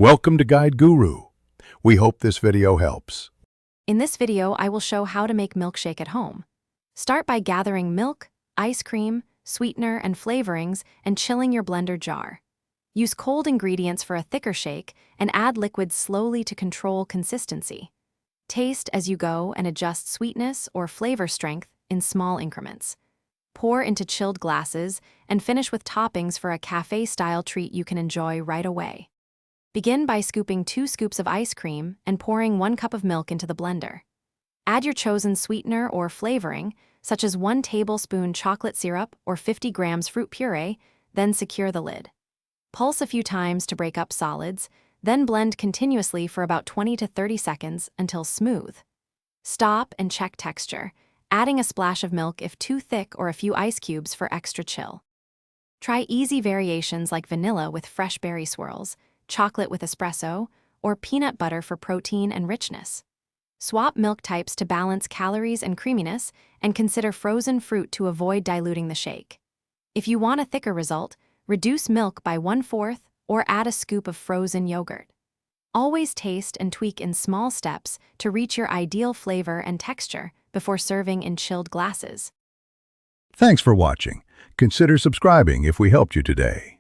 Welcome to Guide Guru. We hope this video helps. In this video, I will show how to make milkshake at home. Start by gathering milk, ice cream, sweetener, and flavorings and chilling your blender jar. Use cold ingredients for a thicker shake and add liquids slowly to control consistency. Taste as you go and adjust sweetness or flavor strength in small increments. Pour into chilled glasses and finish with toppings for a cafe-style treat you can enjoy right away. Begin by scooping 2 scoops of ice cream and pouring 1 cup of milk into the blender. Add your chosen sweetener or flavoring, such as 1 tablespoon chocolate syrup or 50 grams fruit puree, then secure the lid. Pulse a few times to break up solids, then blend continuously for about 20 to 30 seconds until smooth. Stop and check texture, adding a splash of milk if too thick or a few ice cubes for extra chill. Try easy variations like vanilla with fresh berry swirls, chocolate with espresso, or peanut butter for protein and richness. Swap milk types to balance calories and creaminess, and consider frozen fruit to avoid diluting the shake. If you want a thicker result, reduce milk by 1/4 or add a scoop of frozen yogurt. Always taste and tweak in small steps to reach your ideal flavor and texture before serving in chilled glasses. Thanks for watching. Consider subscribing if we helped you today.